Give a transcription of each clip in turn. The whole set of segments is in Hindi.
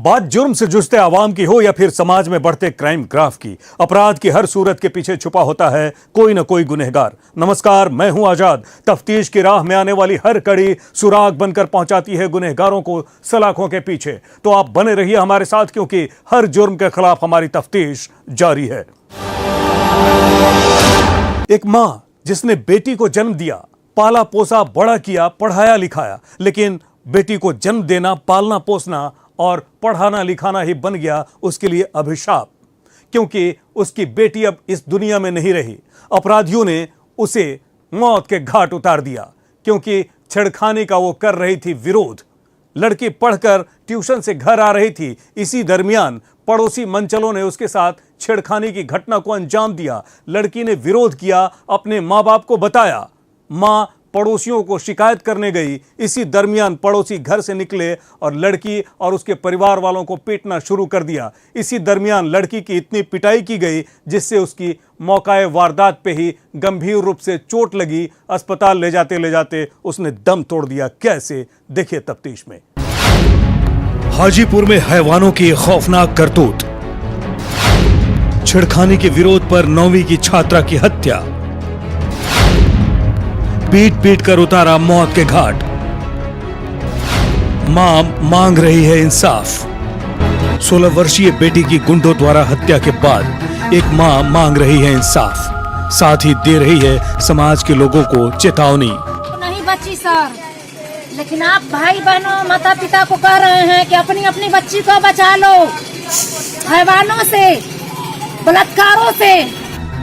बात जुर्म से जूझते आवाम की हो या फिर समाज में बढ़ते क्राइम ग्राफ की, अपराध की हर सूरत के पीछे छुपा होता है कोई न कोई गुनहगार। नमस्कार, मैं हूं आजाद। तफ्तीश की राह में आने वाली हर कड़ी सुराग बनकर पहुंचाती है गुनहगारों को सलाखों के पीछे। तो आप बने रहिए हमारे साथ, क्योंकि हर जुर्म के खिलाफ हमारी तफ्तीश जारी है। एक मां जिसने बेटी को जन्म दिया, पाला पोसा, बड़ा किया, पढ़ाया लिखाया, लेकिन बेटी को जन्म देना, पालना पोसना और पढ़ाना लिखाना ही बन गया उसके लिए अभिशाप, क्योंकि उसकी बेटी अब इस दुनिया में नहीं रही। अपराधियों ने उसे मौत के घाट उतार दिया, क्योंकि छेड़खानी का वो कर रही थी विरोध। लड़की पढ़कर ट्यूशन से घर आ रही थी, इसी दरमियान पड़ोसी मंचलों ने उसके साथ छेड़खानी की घटना को अंजाम दिया। लड़की ने विरोध किया, अपने माँ बाप को बताया, माँ पड़ोसियों को शिकायत करने गई। इसी दरमियान पड़ोसी घर से निकले और लड़की और उसके परिवार वालों को पीटना शुरू कर दिया। इसी दरमियान लड़की की इतनी पिटाई की गई जिससे उसकी मौकाए वारदात पे ही गंभीर रूप से चोट लगी। अस्पताल ले जाते उसने दम तोड़ दिया। कैसे, देखिए तफ्तीश में। हाजीपुर में हैवानों की खौफनाक करतूत, छेड़खानी के विरोध पर 9वीं की छात्रा की हत्या, पीट पीट कर उतारा मौत के घाट। मां मांग रही है इंसाफ। 16 वर्षीय बेटी की गुंडों द्वारा हत्या के बाद एक मां मांग रही है इंसाफ, साथ ही दे रही है समाज के लोगों को चेतावनी। नहीं बच्ची सर, लेकिन आप भाई बहनों, माता पिता को कह रहे हैं कि अपनी अपनी बच्ची को बचा लो हैवानों से, बलात्कारों से।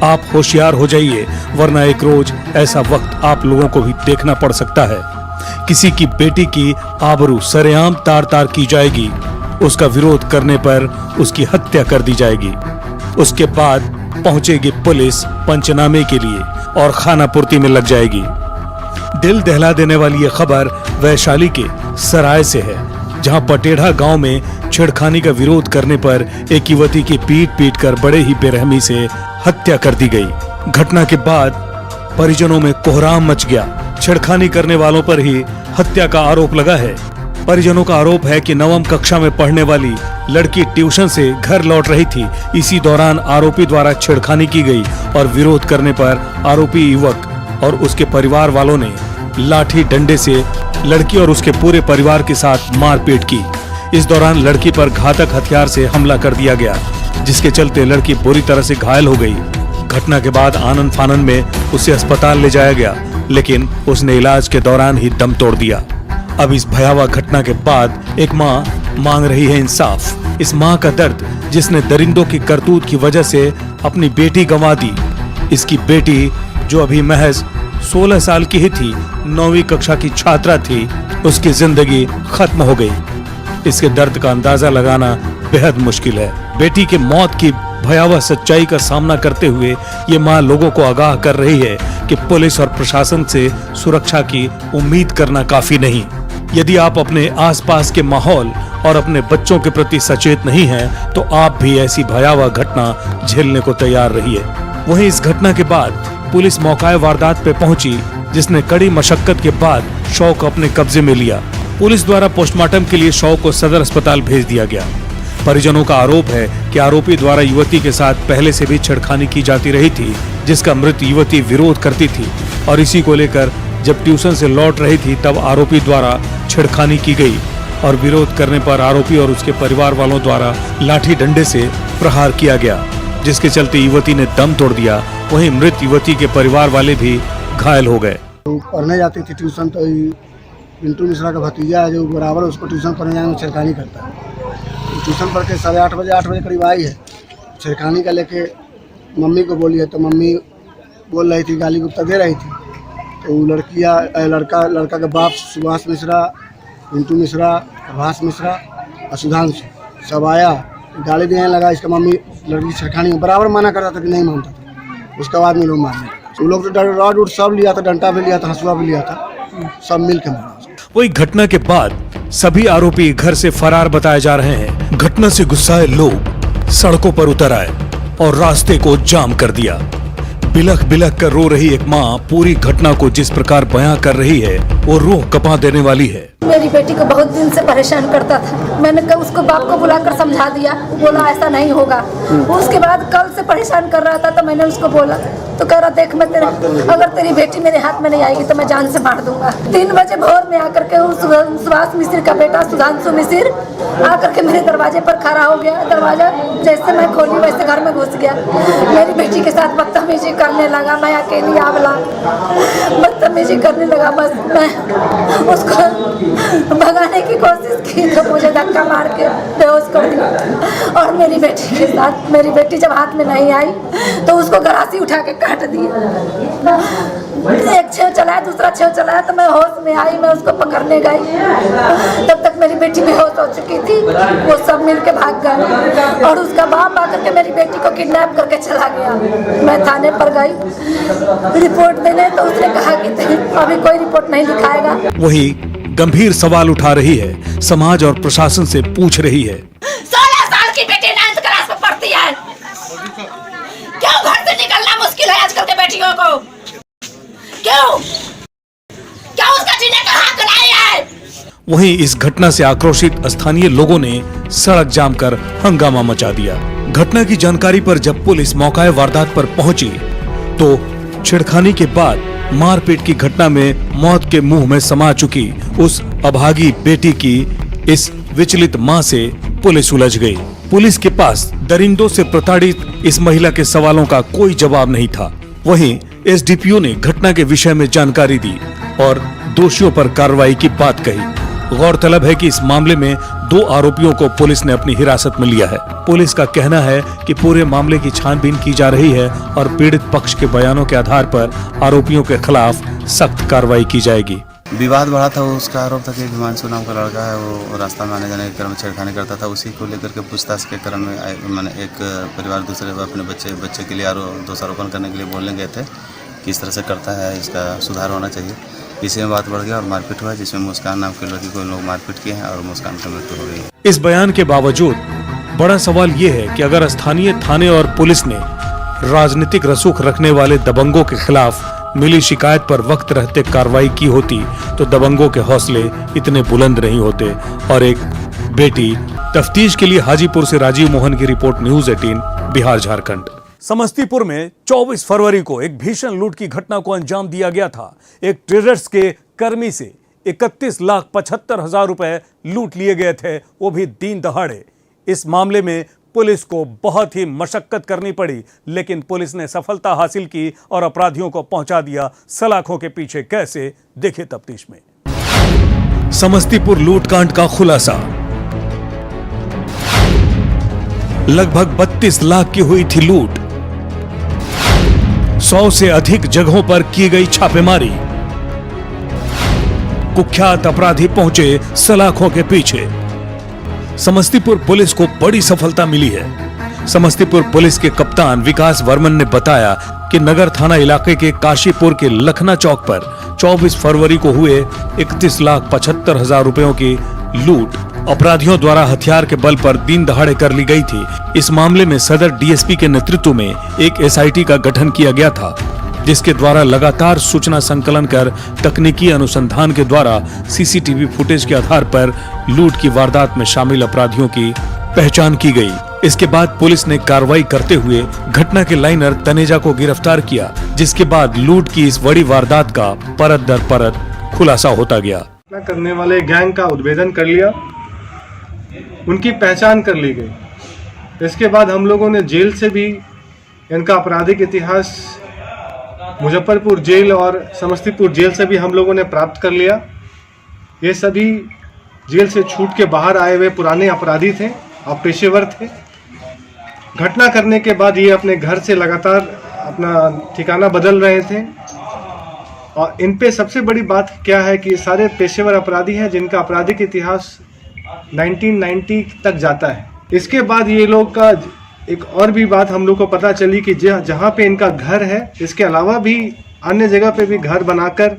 आप होशियार हो जाइए, वरना एक रोज ऐसा वक्त आप लोगों को भी देखना पड़ सकता है। किसी की बेटी की आबरू सरेआम तार तार की जाएगी, उसका विरोध करने पर उसकी हत्या कर दी जाएगी। उसके बाद पहुंचेगी पुलिस पंचनामे के लिए और खानापूर्ति में लग जाएगी। दिल दहला देने वाली ये खबर वैशाली के सराय से है, जहां पटेढ़ा गांव में छेड़खानी का विरोध करने पर एक युवती की पीट पीट कर बड़े ही बेरहमी से हत्या कर दी गई। घटना के बाद परिजनों में कोहराम मच गया। छेड़खानी करने वालों पर ही हत्या का आरोप लगा है। परिजनों का आरोप है कि 9वीं कक्षा में पढ़ने वाली लड़की ट्यूशन से घर लौट रही थी। इसी दौरान आरोपी द्वारा छेड़खानी की गई और विरोध करने पर आरोपी युवक और उसके परिवार वालों ने लाठी डंडे से लड़की और उसके पूरे परिवार के साथ मारपीट की। इस दौरान लड़की पर घातक हथियार से हमला कर दिया गया, जिसके चलते लड़की बुरी तरह से घायल हो गई। घटना के बाद आनन फानन में उसे अस्पताल ले जाया गया, लेकिन उसने इलाज के दौरान ही दम तोड़ दिया। अब इस भयावह घटना के बाद एक मां मांग रही है इंसाफ। इस मां का दर्द, जिसने दरिंदों की करतूत की वजह से अपनी बेटी गंवा दी। इसकी बेटी जो अभी महज 16 साल की ही थी, 9वीं कक्षा की छात्रा थी, उसकी जिंदगी खत्म हो गई। इसके दर्द का अंदाजा लगाना बेहद मुश्किल है। बेटी के मौत की भयावह सच्चाई का सामना करते हुए ये मां लोगों को आगाह कर रही है कि पुलिस और प्रशासन से सुरक्षा की उम्मीद करना काफी नहीं। यदि आप अपने आसपास के माहौल और अपने बच्चों के प्रति सचेत नहीं हैं, तो आप भी ऐसी भयावह घटना झेलने को तैयार रहिए। वहीं इस घटना के बाद पुलिस मौकाए वारदात पे पहुंची, जिसने कड़ी मशक्कत के बाद शव को अपने कब्जे में लिया। पुलिस द्वारा पोस्टमार्टम के लिए शव को सदर अस्पताल भेज दिया गया। परिजनों का आरोप है कि आरोपी द्वारा युवती के साथ पहले से भी छेड़खानी की जाती रही थी, जिसका मृत युवती विरोध करती थी और इसी को लेकर जब ट्यूशन से लौट रही थी तब आरोपी द्वारा छेड़खानी की गई और विरोध करने पर आरोपी और उसके परिवार वालों द्वारा लाठी डंडे से प्रहार किया गया, जिसके चलते युवती ने दम तोड़ दिया। वहीं मृत युवती के परिवार वाले भी घायल हो गए। पढ़ने जाती थी ट्यूशन, तो पिंटू मिश्रा का भतीजा है जो बराबर उसको ट्यूशन पढ़ने जाने में छेड़खानी करता है। ट्यूशन पढ़ के 8:30 बजे 8 बजे करीब आई है, छेड़खानी का लेके मम्मी को बोली है, तो मम्मी बोल रही थी, गाली गुप्ता दे रही थी। तो वो लड़का का बाप सुभाष मिश्रा, पिंटू मिश्रा, प्रभास मिश्रा और सुधांशु सब आया, गाली देने लगा। इसका मम्मी लड़की छेड़खानी बराबर मना करता था कि नहीं मानता था। उसके बाद में लोग मारने, वो लोग तो रॉड उड सब लिया था, डंडा भी लिया था, हंसुआ भी लिया था, सब मिल के मारा। वही घटना के बाद सभी आरोपी घर से फरार बताए जा रहे हैं। घटना से गुस्साए लोग सड़कों पर उतर आए और रास्ते को जाम कर दिया। बिलख बिलख कर रो रही एक माँ पूरी घटना को जिस प्रकार बयां कर रही है वो रूह कपा देने वाली है। मेरी बेटी को बहुत दिन से परेशान करता था। मैंने कल उसको बाप को बुलाकर समझा दिया, बोला ऐसा नहीं होगा। उसके बाद कल से परेशान कर रहा था तो मैंने उसको बोला तो कह रहा देख मैं अगर तेरी बेटी मेरे हाथ में नहीं आएगी तो मैं जान से मार दूंगा। 3 बजे भोर में आकर के सुभाष मिश्र का बेटा सुधांशु मिश्र आकर के मेरे दरवाजे पर खड़ा हो गया। दरवाजा जैसे मैं खोली वैसे घर में घुस गया। मेरी बेटी के साथ बदतमीजी करने लगा। मैं अकेली आवला बदतमीजी करने लगा। बस मैं उसको भगाने की कोशिश की तो मुझे धक्का मार के बेहोश कर दिया। और मेरी बेटी के साथ मेरी बेटी जब हाथ में नहीं आई तो उसको गरासी उठा के काट दिया। एक छेव चलाया दूसरा छेव चलाया तो मैं होश में आई। मैं उसको पकड़ने गई तब तक मेरी बेटी बेहोश हो चुकी थी। वो सब मिलके भाग गए और उसका बाप आकर के मेरी बेटी को किडनैप करके चला गया। मैं थाने पर गई रिपोर्ट देने तो उसने कहा कि अभी कोई रिपोर्ट नहीं दिखाएगा। वही गंभीर सवाल उठा रही है, समाज और प्रशासन से पूछ रही है। 16 साल की बेटी 9th क्लास में पढ़ती है। क्यों घर से निकलना मुश्किल है आजकल के बेटियों को? क्यों उसका जीने का हक नहीं है? वहीं इस घटना से आक्रोशित स्थानीय लोगों ने सड़क जाम कर हंगामा मचा दिया। घटना की जानकारी पर जब पुलिस मौका वारदात पर पहुंची तो छेड़खानी के बाद मारपीट की घटना में मौत के मुंह में समा चुकी उस अभागी बेटी की इस विचलित मां से पुलिस उलझ गई। पुलिस के पास दरिंदों से प्रताड़ित इस महिला के सवालों का कोई जवाब नहीं था। वहीं एसडीपीओ ने घटना के विषय में जानकारी दी और दोषियों पर कार्रवाई की बात कही। गौरतलब है कि इस मामले में 2 आरोपियों को पुलिस ने अपनी हिरासत में लिया है। पुलिस का कहना है कि पूरे मामले की छानबीन की जा रही है और पीड़ित पक्ष के बयानों के आधार पर आरोपियों के खिलाफ सख्त कार्रवाई की जाएगी। विवाद बढ़ा था, उसका आरोप था कि हिमांशु नाम का लड़का है वो रास्ता में आने जाने के क्रम में छेड़खानी करता था। उसी को लेकर के पूछताछ के क्रम में मैंने एक परिवार दूसरे अपने बच्चे के लिए दोषारोपण करने के लिए बोलने गए थे कि इस तरह से करता है, इसका सुधार होना चाहिए। इसी में बात बढ़ गया और मारपीट हुआ जिसमें मुस्कान नाम की लड़की को लोग मारपीट किए हैं और मुस्कान की मृत्यु हो गई। इस बयान के बावजूद बड़ा सवाल ये है कि अगर स्थानीय थाने और पुलिस ने राजनीतिक रसूख रखने वाले दबंगों के खिलाफ मिली शिकायत पर वक्त रहते कार्रवाई की होती तो दबंगों के हौसले इतने बुलंद नहीं होते और एक बेटी। तफ्तीश के लिए हाजीपुर से राजीव मोहन की रिपोर्ट, न्यूज़ 18 बिहार झारखंड। समस्तीपुर में 24 फरवरी को एक भीषण लूट की घटना को अंजाम दिया गया था। एक ट्रेडर्स के कर्मी से 31,75,000 रुपए लूट लिए गए थे, वो भी दिन दहाड़े। इस मामले में पुलिस को बहुत ही मशक्कत करनी पड़ी, लेकिन पुलिस ने सफलता हासिल की और अपराधियों को पहुंचा दिया सलाखों के पीछे। कैसे, देखिए तफ्तीश में। समस्तीपुर लूटकांड का खुलासा। लगभग 32 लाख की हुई थी लूट। 100 से अधिक जगहों पर की गई छापेमारी। कुख्यात अपराधी पहुंचे सलाखों के पीछे। समस्तीपुर पुलिस को बड़ी सफलता मिली है। समस्तीपुर पुलिस के कप्तान विकास वर्मन ने बताया कि नगर थाना इलाके के काशीपुर के लखना चौक पर 24 फरवरी को हुए 31,75,000 रुपयों की लूट अपराधियों द्वारा हथियार के बल पर दिन दहाड़े कर ली गई थी। इस मामले में सदर डीएसपी के नेतृत्व में एक एसआईटी का गठन किया गया था, जिसके द्वारा लगातार सूचना संकलन कर तकनीकी अनुसंधान के द्वारा सीसीटीवी फुटेज के आधार पर लूट की वारदात में शामिल अपराधियों की पहचान की गई। इसके बाद पुलिस ने कार्रवाई करते हुए घटना के लाइनर तनेजा को गिरफ्तार किया, जिसके बाद लूट की इस बड़ी वारदात का परत दर परत खुलासा होता गया। करने वाले गैंग का उद्भेदन कर लिया, उनकी पहचान कर ली गई। इसके बाद हम लोगों ने जेल से भी इनका आपराधिक इतिहास मुजफ्फरपुर जेल और समस्तीपुर जेल से भी हम लोगों ने प्राप्त कर लिया। ये सभी जेल से छूट के बाहर आए हुए पुराने अपराधी थे और पेशेवर थे। घटना करने के बाद ये अपने घर से लगातार अपना ठिकाना बदल रहे थे और इन पे सबसे बड़ी बात क्या है कि सारे पेशेवर अपराधी हैं जिनका आपराधिक इतिहास 1990 तक जाता है। इसके बाद ये लोग का एक और भी बात हम लोग को पता चली कि जहाँ पे इनका घर है, इसके अलावा भी अन्य जगह पे भी घर बनाकर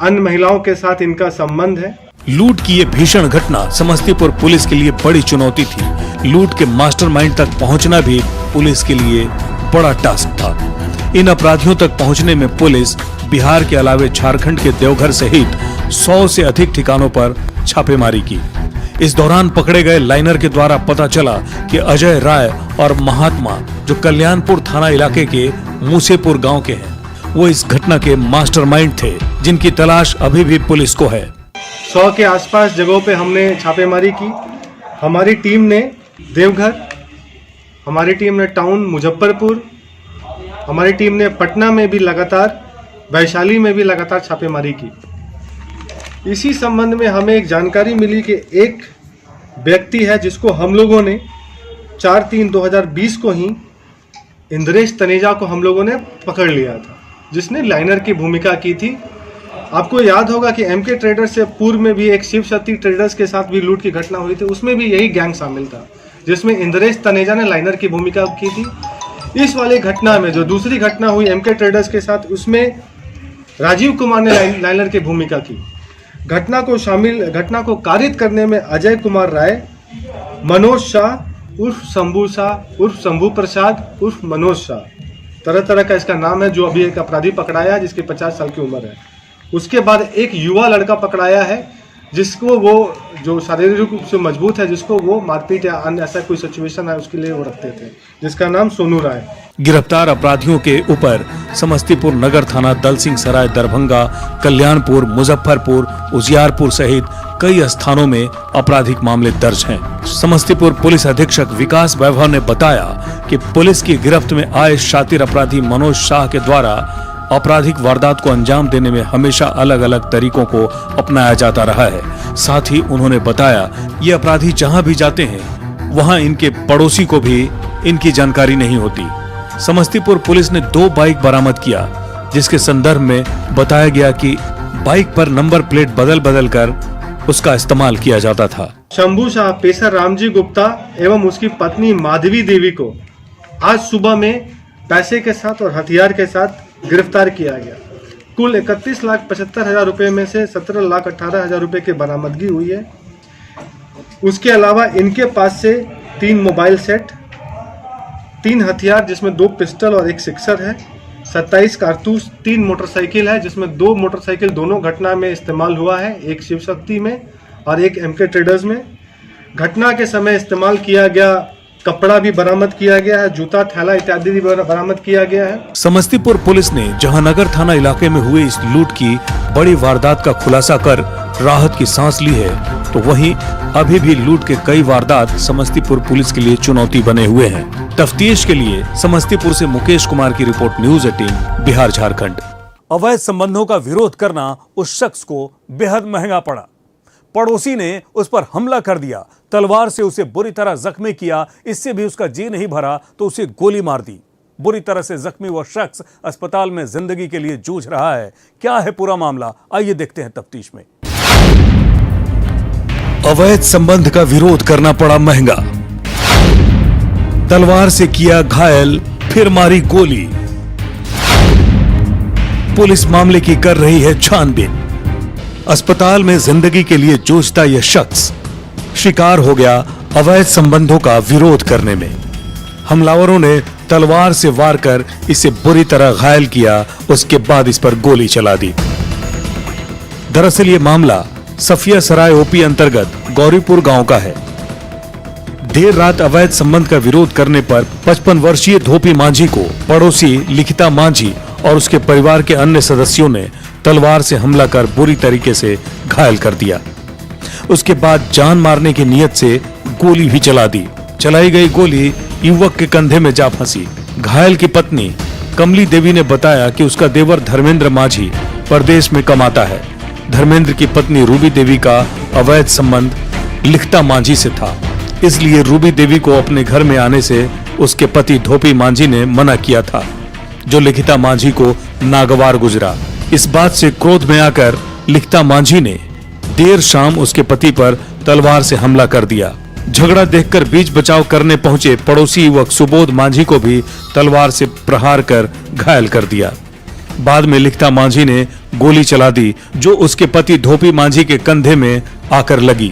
अन्य महिलाओं के साथ इनका संबंध है। लूट की ये भीषण घटना समस्तीपुर पुलिस के लिए बड़ी चुनौती थी। लूट के मास्टरमाइंड तक पहुंचना भी पुलिस के लिए बड़ा टास्क था। इन अपराधियों तक पहुंचने में पुलिस बिहार के अलावे झारखंड के देवघर सहित 100 से अधिक ठिकानों पर छापेमारी की। इस दौरान पकड़े गए लाइनर के द्वारा पता चला कि अजय राय और महात्मा, जो कल्याणपुर थाना इलाके के मूसेपुर गांव के हैं, वो इस घटना के मास्टरमाइंड थे, जिनकी तलाश अभी भी पुलिस को है। 100 के आसपास जगहों पे हमने छापेमारी की। हमारी टीम ने देवघर, हमारी टीम ने टाउन मुजफ्फरपुर, हमारी टीम ने पटना में भी लगातार, वैशाली में भी लगातार छापेमारी की। इसी संबंध में हमें एक जानकारी मिली कि एक व्यक्ति है जिसको हम लोगों ने 4/3/2020 को ही इंद्रेश तनेजा को हम लोगों ने पकड़ लिया था, जिसने लाइनर की भूमिका की थी। आपको याद होगा कि एमके ट्रेडर्स से पूर्व में भी एक शिव शक्ति ट्रेडर्स के साथ भी लूट की घटना हुई थी, उसमें भी यही गैंग शामिल था, जिसमें इंद्रेश तनेजा ने लाइनर की भूमिका की थी। इस वाली घटना में जो दूसरी घटना हुई एमके ट्रेडर्स के साथ, उसमें राजीव कुमार ने लाइनर की भूमिका की। घटना को कारित करने में अजय कुमार राय, मनोज शाह उर्फ शंभू प्रसाद उर्फ मनोज शाह, तरह तरह का इसका नाम है, जो अभी एक अपराधी पकड़ाया है जिसकी 50 साल की उम्र है। उसके बाद एक युवा लड़का पकड़ाया है जिसको वो, जो शारीरिक रूप से मजबूत है, जिसको वो मारपीट या अन्य ऐसा कोई सिचुएशन है उसके लिए वो रखते थे, जिसका नाम सोनू राय। गिरफ्तार अपराधियों के ऊपर समस्तीपुर नगर थाना, दलसिंह सराय, दरभंगा, कल्याणपुर, मुजफ्फरपुर, उजियारपुर सहित कई स्थानों में आपराधिक मामले दर्ज हैं। समस्तीपुर पुलिस अधीक्षक विकास वैभव ने बताया कि पुलिस की गिरफ्त में आए शातिर अपराधी मनोज शाह के द्वारा आपराधिक वारदात को अंजाम देने में हमेशा अलग अलग तरीकों को अपनाया जाता रहा है। साथ ही उन्होंने बताया, ये अपराधी जहां भी जाते हैं वहां इनके पड़ोसी को भी इनकी जानकारी नहीं होती। समस्तीपुर पुलिस ने 2 बाइक बरामद किया, जिसके संदर्भ में बताया गया कि बाइक पर नंबर प्लेट बदल कर उसका इस्तेमाल किया जाता था। शंभू शाह, पेशर रामजी गुप्ता एवं उसकी पत्नी माधवी देवी को आज सुबह में पैसे के साथ और हथियार के साथ गिरफ्तार किया गया। कुल 31,75,000 रुपए में से 17,18,000 रुपए की बरामदगी हुई है। उसके अलावा इनके पास से 3 मोबाइल सेट, 3 हथियार जिसमें 2 पिस्टल और 1 सिक्सर है, 27 कारतूस, 3 मोटरसाइकिल है जिसमें 2 मोटरसाइकिल दोनों घटना में इस्तेमाल हुआ है, एक शिव शक्ति में और एक एमके ट्रेडर्स में। घटना के समय इस्तेमाल किया गया कपड़ा भी बरामद किया गया है, जूता, थैला इत्यादि भी बरामद किया गया है। समस्तीपुर पुलिस ने जहांनगर थाना इलाके में हुए इस लूट की बड़ी वारदात का खुलासा कर राहत की सांस ली है, तो वहीं अभी भी लूट के कई वारदात समस्तीपुर पुलिस के लिए चुनौती बने हुए हैं। तफ्तीश के लिए समस्तीपुर से मुकेश कुमार की रिपोर्ट, न्यूज़ 18 बिहार झारखंड। अवैध संबंधों का विरोध करना उस शख्स को बेहद महंगा पड़ा। पड़ोसी ने उस पर हमला कर दिया, तलवार से उसे बुरी तरह जख्मी किया। इससे भी उसका जी नहीं भरा तो उसे गोली मार दी। बुरी तरह से जख्मी वह शख्स अस्पताल में जिंदगी के लिए जूझ रहा है। क्या है पूरा मामला, आइए देखते हैं तफ्तीश में। अवैध संबंध का विरोध करना पड़ा महंगा, तलवार से किया घायल, फिर मारी गोली। पुलिस मामले की कर रही है छानबीन। अस्पताल में जिंदगी के लिए जूझता यह शख्स शिकार हो गया अवैध संबंधों का विरोध करने में। हमलावरों ने तलवार से वार कर इसे बुरी तरह घायल किया, उसके बाद इस पर गोली चला दी। दरअसल ये मामला सफिया सराय ओपी अंतर्गत गौरीपुर गांव का है। देर रात अवैध संबंध का विरोध करने पर 55 वर्षीय धोपी मांझी को पड़ोसी लिखिता मांझी और उसके परिवार के अन्य सदस्यों ने तलवार से हमला कर बुरी तरीके से घायल कर दिया। उसके बाद जान मारने की नीयत से गोली भी चला दी। चलाई गई गोली युवक के कंधे में जा फंसी। घायल की पत्नी कमली देवी ने बताया कि उसका देवर धर्मेंद्र मांझी परदेश में कमाता है। धर्मेंद्र की पत्नी रूबी देवी का अवैध संबंध लिखिता मांझी से था, इसलिए रूबी देवी को अपने घर में आने से उसके पति धोपी मांझी ने मना किया था, जो लिखिता मांझी को नागवार गुजरा। इस बात से क्रोध में आकर लिखिता मांझी ने देर शाम उसके पति पर तलवार से हमला कर दिया। झगड़ा देखकर बीच बचाव करने पहुंचे पड़ोसी युवक सुबोध मांझी को भी तलवार से प्रहार कर घायल कर दिया। बाद में लिखिता मांझी ने गोली चला दी, जो उसके पति धोपी मांझी के कंधे में आकर लगी।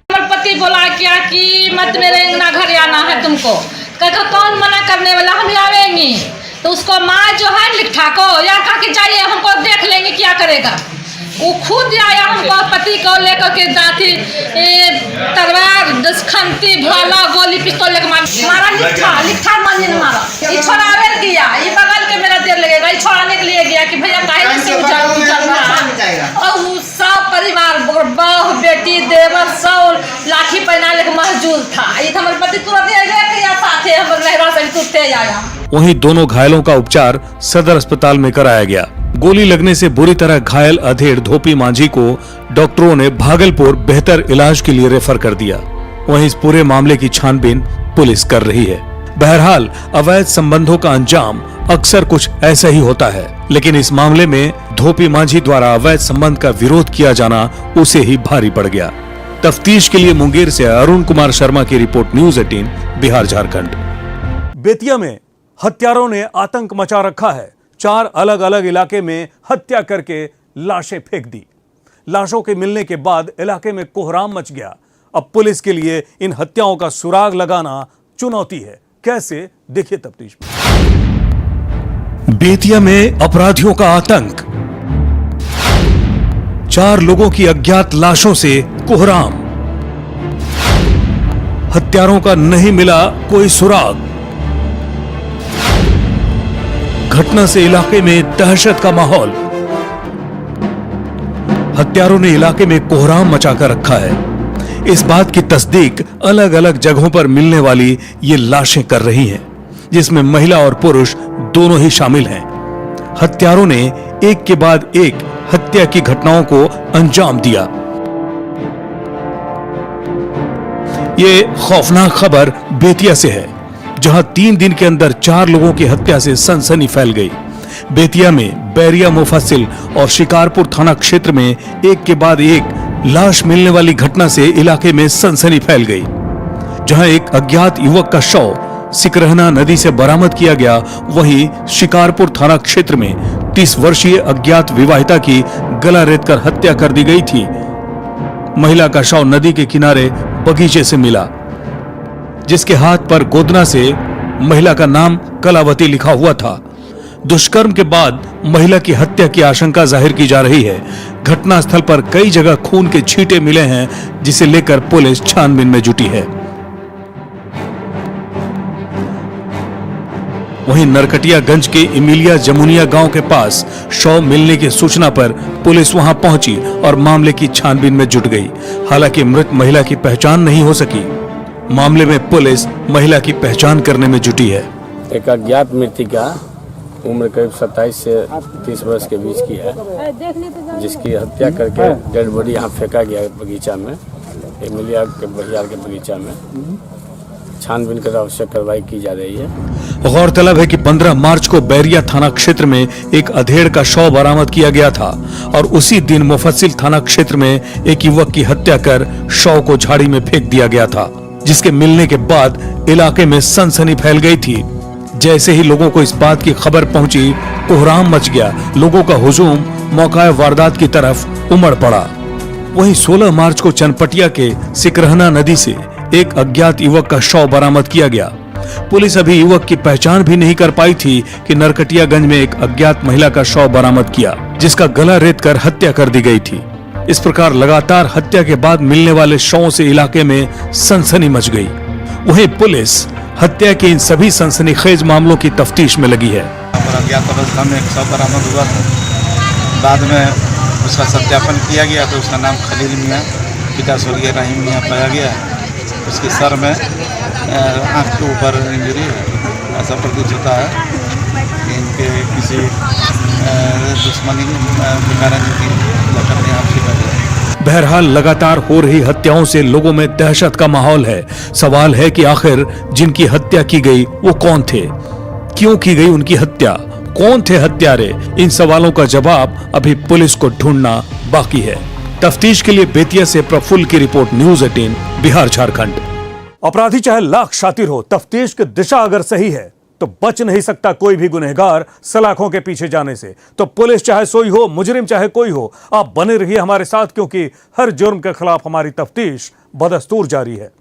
पति बोला क्या कि मत मेरे घर आना है तुमको, कहा कौन मना करने वाला, हम आवेंगे। तो उसको माँ जो है लिखा को या कहा कि जाइए हमको देख लेंगे क्या करेगा। वो खुद आया हमको पति को लेकर के दाती तलवार खंती भाला गोली पिस्तौल लेकर मारा। लिखा मानी ने मारा। ये छोड़ावे किया, ये बगल के मेरा देर लगेगा, ये छोड़ाने के लिए गया कि भैया काहे से उछल रहा। और वो सब परिवार बहू बेटी देवर सब लाठी पहना लेकर महजूद था। ये हमारे पति तुरंत गया साथे हम लहरा से तुरते आया। वहीं दोनों घायलों का उपचार सदर अस्पताल में कराया गया। गोली लगने से बुरी तरह घायल अधेड़ धोपी मांझी को डॉक्टरों ने भागलपुर बेहतर इलाज के लिए रेफर कर दिया। वहीं इस पूरे मामले की छानबीन पुलिस कर रही है। बहरहाल अवैध संबंधों का अंजाम अक्सर कुछ ऐसा ही होता है, लेकिन इस मामले में धोपी मांझी द्वारा अवैध संबंध का विरोध किया जाना उसे ही भारी पड़ गया। तफ्तीश के लिए मुंगेर से अरुण कुमार शर्मा की रिपोर्ट, न्यूज़ 18 बिहार झारखंड। बेतिया में हत्यारों ने आतंक मचा रखा है। 4 अलग अलग इलाके में हत्या करके लाशें फेंक दी। लाशों के मिलने के बाद इलाके में कोहराम मच गया। अब पुलिस के लिए इन हत्याओं का सुराग लगाना चुनौती है। कैसे, देखिए तफ्तीश में। बेतिया में अपराधियों का आतंक, 4 लोगों की अज्ञात लाशों से कोहराम, हत्यारों का नहीं मिला कोई सुराग। घटना से इलाके में दहशत का माहौल। हत्यारों ने इलाके में कोहराम मचाकर रखा है। इस बात की तस्दीक अलग अलग जगहों पर मिलने वाली ये लाशें कर रही हैं, जिसमें महिला और पुरुष दोनों ही शामिल हैं। हत्यारों ने एक के बाद एक हत्या की घटनाओं को अंजाम दिया। ये खौफनाक खबर बेतिया से है, जहां 3 दिन के अंदर 4 लोगों की हत्या से सनसनी फैल गई। बेतिया में बैरिया मुफस्सिल और शिकारपुर थाना क्षेत्र में एक के बाद एक लाश मिलने वाली घटना से इलाके में सनसनी फैल गई। जहां एक अज्ञात युवक का शव सिकरहना नदी से बरामद किया गया, वहीं शिकारपुर थाना क्षेत्र में 30 वर्षीय अज्ञात विवाहिता की गला रेतकर हत्या कर दी गई थी। महिला का शव नदी के किनारे बगीचे से मिला, जिसके हाथ पर गोदना से महिला का नाम कलावती लिखा हुआ था। दुष्कर्म के बाद महिला की हत्या की आशंका जाहिर की जा रही है। घटनास्थल पर कई जगह खून के छींटे मिले हैं, जिसे लेकर पुलिस छानबीन में जुटी है। वहीं नरकटियागंज के इमिलिया जमुनिया गांव के पास शव मिलने की सूचना पर पुलिस वहां पहुंची और मामले की छानबीन में जुट गई। हालांकि मृत महिला की पहचान नहीं हो सकी। मामले में पुलिस महिला की पहचान करने में जुटी है। एक अज्ञात मृतका उम्र करीब 27 से 30 वर्ष के बीच की है, जिसकी हत्या करके डेड बॉडी यहाँ फेंका गया बगीचा में, एमिलिया के बहियार के बगीचा में। छानबीन कर आवश्यक कार्रवाई की जा रही है। गौरतलब है कि 15 मार्च को बैरिया थाना क्षेत्र में एक अधेड़ का शव बरामद किया गया था और उसी दिन मुफस्सिल थाना क्षेत्र में एक युवक की हत्या कर शव को झाड़ी में फेंक दिया गया था, जिसके मिलने के बाद इलाके में सनसनी फैल गई थी। जैसे ही लोगों को इस बात की खबर पहुंची, कोहराम मच गया। लोगों का हुजूम मौका वारदात की तरफ उमड़ पड़ा। वहीं 16 मार्च को चनपटिया के सिकरहना नदी से एक अज्ञात युवक का शव बरामद किया गया। पुलिस अभी युवक की पहचान भी नहीं कर पाई थी कि नरकटियागंज में एक अज्ञात महिला का शव बरामद किया, जिसका गला रेतकर हत्या कर दी गई थी। इस प्रकार लगातार हत्या के बाद मिलने वाले शवों से इलाके में सनसनी मच गई। वहीं पुलिस हत्या के इन सभी सनसनीखेज मामलों की तफ्तीश में लगी है। अज्ञात अवस्था में एक शव बरामद हुआ था। बाद में उसका सत्यापन किया गया तो उसका नाम खलील मियाँ, पिता स्वर्गीय रहीम मियाँ पाया गया। उसके सर में आँख के ऊपर इंजरी है। ऐसा प्रतीत होता है कि इनके किसी दुश्मनी के कारण बहरहाल लगातार हो रही हत्याओं से लोगों में दहशत का माहौल है। सवाल है कि आखिर जिनकी हत्या की गई वो कौन थे, क्यों की गई उनकी हत्या, कौन थे हत्यारे? इन सवालों का जवाब अभी पुलिस को ढूंढना बाकी है। तफ्तीश के लिए बेतिया से प्रफुल्ल की रिपोर्ट, न्यूज़ 18 बिहार झारखंड। अपराधी चाहे लाख शातिर हो, तफ्तीश की दिशा अगर सही है तो बच नहीं सकता कोई भी गुनहगार सलाखों के पीछे जाने से। तो पुलिस चाहे सोई हो, मुजरिम चाहे कोई हो, आप बने रहिए हमारे साथ, क्योंकि हर जुर्म के खिलाफ हमारी तफ्तीश बदस्तूर जारी है।